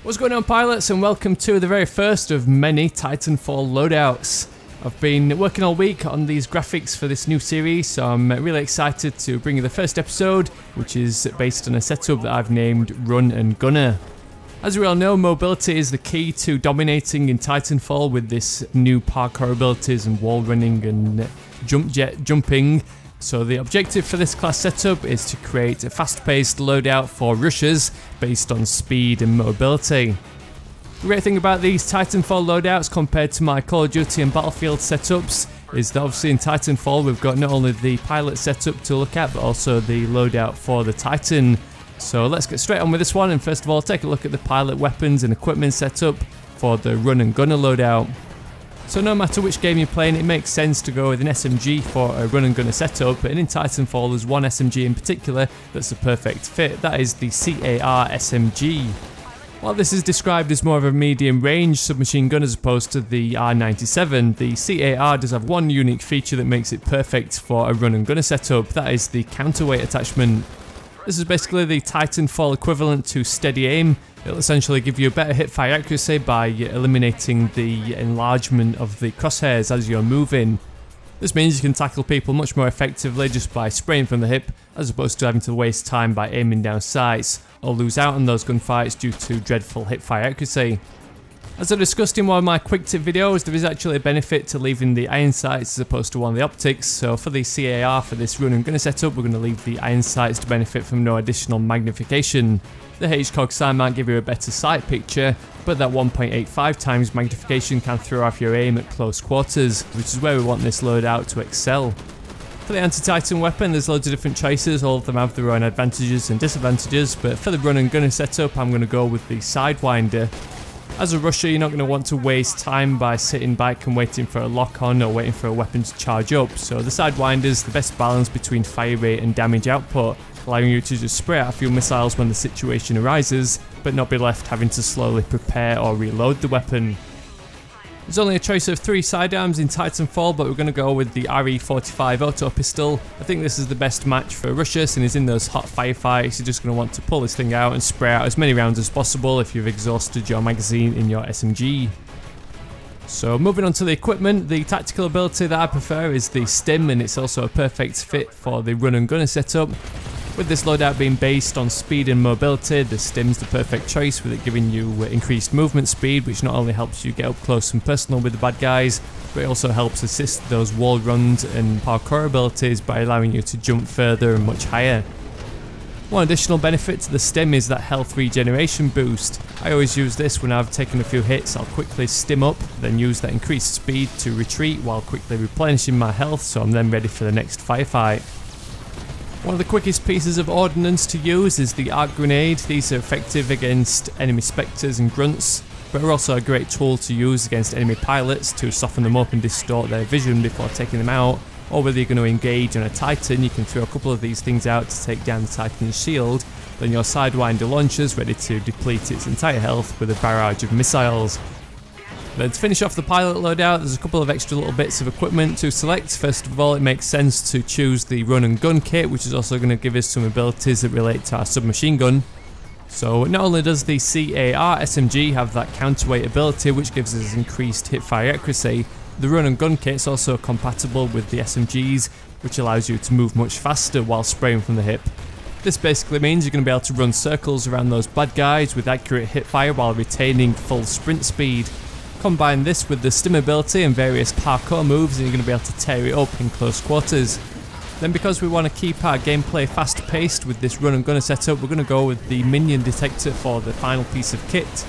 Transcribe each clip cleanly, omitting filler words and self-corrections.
What's going on, pilots, and welcome to the very first of many Titanfall loadouts. I've been working all week on these graphics for this new series, so I'm really excited to bring you the first episode, which is based on a setup that I've named Run and Gunner. As we all know, mobility is the key to dominating in Titanfall with this new parkour abilities and wall running and jumping. So the objective for this class setup is to create a fast-paced loadout for rushers based on speed and mobility. The great thing about these Titanfall loadouts compared to my Call of Duty and Battlefield setups is that obviously in Titanfall we've got not only the pilot setup to look at but also the loadout for the Titan. So let's get straight on with this one, and first of all take a look at the pilot weapons and equipment setup for the Run and Gunner loadout. So no matter which game you're playing, it makes sense to go with an SMG for a Run and Gunner setup, and in Titanfall there's one SMG in particular that's a perfect fit. That is the C.A.R. SMG. While this is described as more of a medium range submachine gun as opposed to the R97, the C.A.R. does have one unique feature that makes it perfect for a Run and Gunner setup. That is the counterweight attachment. This is basically the Titanfall equivalent to steady aim. It'll essentially give you a better hipfire accuracy by eliminating the enlargement of the crosshairs as you're moving. This means you can tackle people much more effectively just by spraying from the hip, as opposed to having to waste time by aiming down sights, or lose out on those gunfights due to dreadful hipfire accuracy. As I discussed in one of my quick tip videos, there is actually a benefit to leaving the iron sights as opposed to one of the optics. So for the C.A.R. for this Run and Gunner setup, we're going to leave the iron sights to benefit from no additional magnification. The HCOG sign might give you a better sight picture, but that 1.85 times magnification can throw off your aim at close quarters, which is where we want this loadout to excel. For the anti-Titan weapon, there's loads of different choices, all of them have their own advantages and disadvantages, but for the Run and Gunner setup I'm going to go with the Sidewinder. As a rusher, you're not going to want to waste time by sitting back and waiting for a lock-on or waiting for a weapon to charge up, so the Sidewinder's the best balance between fire rate and damage output, allowing you to just spray out a few missiles when the situation arises, but not be left having to slowly prepare or reload the weapon. There's only a choice of 3 sidearms in Titanfall, but we're going to go with the RE45 auto pistol. I think this is the best match for a rusher, since he's in those hot firefights. You're just going to want to pull this thing out and spray out as many rounds as possible if you've exhausted your magazine in your SMG. So moving on to the equipment, the tactical ability that I prefer is the Stim, and it's also a perfect fit for the Run and Gunner setup. With this loadout being based on speed and mobility, the Stim's the perfect choice, with it giving you increased movement speed, which not only helps you get up close and personal with the bad guys, but it also helps assist those wall runs and parkour abilities by allowing you to jump further and much higher. One additional benefit to the Stim is that health regeneration boost. I always use this when I've taken a few hits. I'll quickly stim up, then use that increased speed to retreat while quickly replenishing my health, so I'm then ready for the next firefight. One of the quickest pieces of ordnance to use is the arc grenade. These are effective against enemy spectres and grunts, but are also a great tool to use against enemy pilots to soften them up and distort their vision before taking them out. Or whether you're going to engage on a Titan, you can throw a couple of these things out to take down the Titan's shield, then your Sidewinder launcher's ready to deplete its entire health with a barrage of missiles. Then to finish off the pilot loadout, there's a couple of extra little bits of equipment to select. First of all, it makes sense to choose the Run and Gun kit, which is also going to give us some abilities that relate to our submachine gun. So not only does the C.A.R. SMG have that counterweight ability, which gives us increased hipfire accuracy, the Run and Gun kit is also compatible with the SMGs, which allows you to move much faster while spraying from the hip. This basically means you're going to be able to run circles around those bad guys with accurate hipfire while retaining full sprint speed. Combine this with the Stim ability and various parkour moves and you're going to be able to tear it up in close quarters. Then because we want to keep our gameplay fast paced with this Run and Gunner setup, we're going to go with the minion detector for the final piece of kit.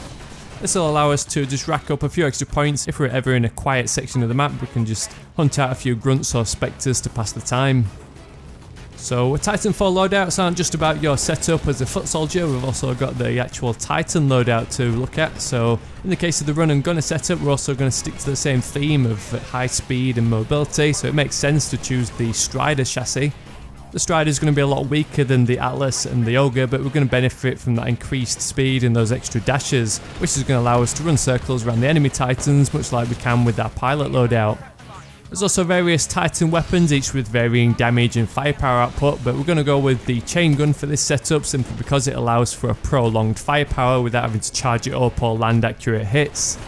This will allow us to just rack up a few extra points. If we're ever in a quiet section of the map, we can just hunt out a few grunts or spectres to pass the time. So Titanfall loadouts aren't just about your setup as a foot soldier, we've also got the actual Titan loadout to look at. So in the case of the Run and Gunner setup, we're also going to stick to the same theme of high speed and mobility, so it makes sense to choose the Strider chassis. The Strider is going to be a lot weaker than the Atlas and the Ogre, but we're going to benefit from that increased speed and those extra dashes, which is going to allow us to run circles around the enemy Titans, much like we can with our pilot loadout. There's also various Titan weapons, each with varying damage and firepower output, but we're going to go with the chain gun for this setup simply because it allows for a prolonged firepower without having to charge it up or land accurate hits.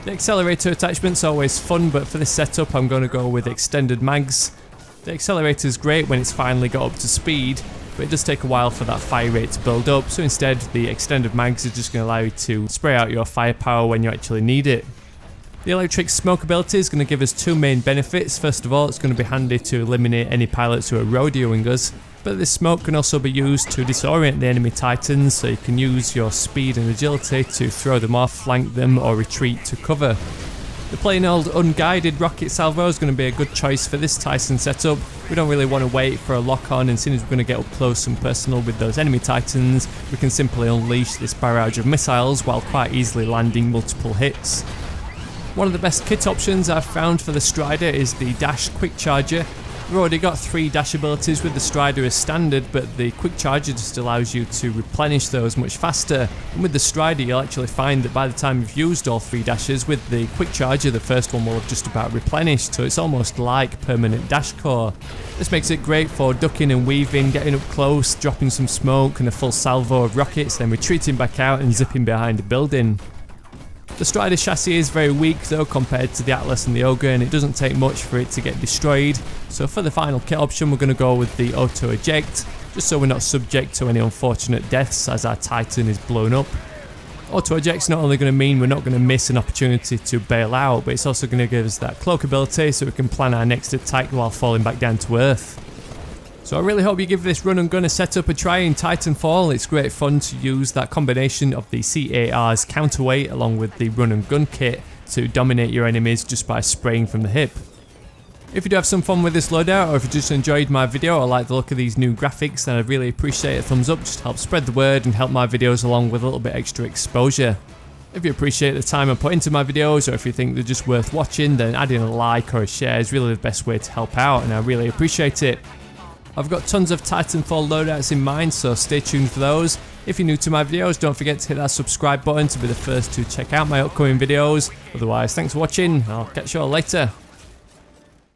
The accelerator attachment's always fun, but for this setup I'm going to go with extended mags. The accelerator is great when it's finally got up to speed, but it does take a while for that fire rate to build up, so instead the extended mags are just going to allow you to spray out your firepower when you actually need it. The electric smoke ability is going to give us two main benefits. First of all, it's going to be handy to eliminate any pilots who are rodeoing us, but this smoke can also be used to disorient the enemy Titans, so you can use your speed and agility to throw them off, flank them or retreat to cover. The plain old unguided rocket salvo is going to be a good choice for this Titan setup. We don't really want to wait for a lock on, and as soon as we're going to get up close and personal with those enemy Titans, we can simply unleash this barrage of missiles while quite easily landing multiple hits. One of the best kit options I've found for the Strider is the Dash Quick Charger. We've already got 3 dash abilities with the Strider as standard, but the Quick Charger just allows you to replenish those much faster. And with the Strider you'll actually find that by the time you've used all 3 dashes, with the Quick Charger the first one will have just about replenished, so it's almost like permanent dash core. This makes it great for ducking and weaving, getting up close, dropping some smoke and a full salvo of rockets, then retreating back out and zipping behind a building. The Strider chassis is very weak though compared to the Atlas and the Ogre, and it doesn't take much for it to get destroyed, so for the final kit option we're going to go with the auto eject, just so we're not subject to any unfortunate deaths as our Titan is blown up. Auto eject's not only going to mean we're not going to miss an opportunity to bail out, but it's also going to give us that cloak ability so we can plan our next attack while falling back down to earth. So I really hope you give this run and gun setup a try in Titanfall. It's great fun to use that combination of the C.A.R's counterweight along with the run and gun kit to dominate your enemies just by spraying from the hip. If you do have some fun with this loadout, or if you just enjoyed my video or like the look of these new graphics, then I'd really appreciate a thumbs up, just to help spread the word and help my videos along with a little bit extra exposure. If you appreciate the time I put into my videos, or if you think they're just worth watching, then adding a like or a share is really the best way to help out, and I really appreciate it. I've got tons of Titanfall loadouts in mind, so stay tuned for those. If you're new to my videos, don't forget to hit that subscribe button to be the first to check out my upcoming videos. Otherwise, thanks for watching, I'll catch you all later.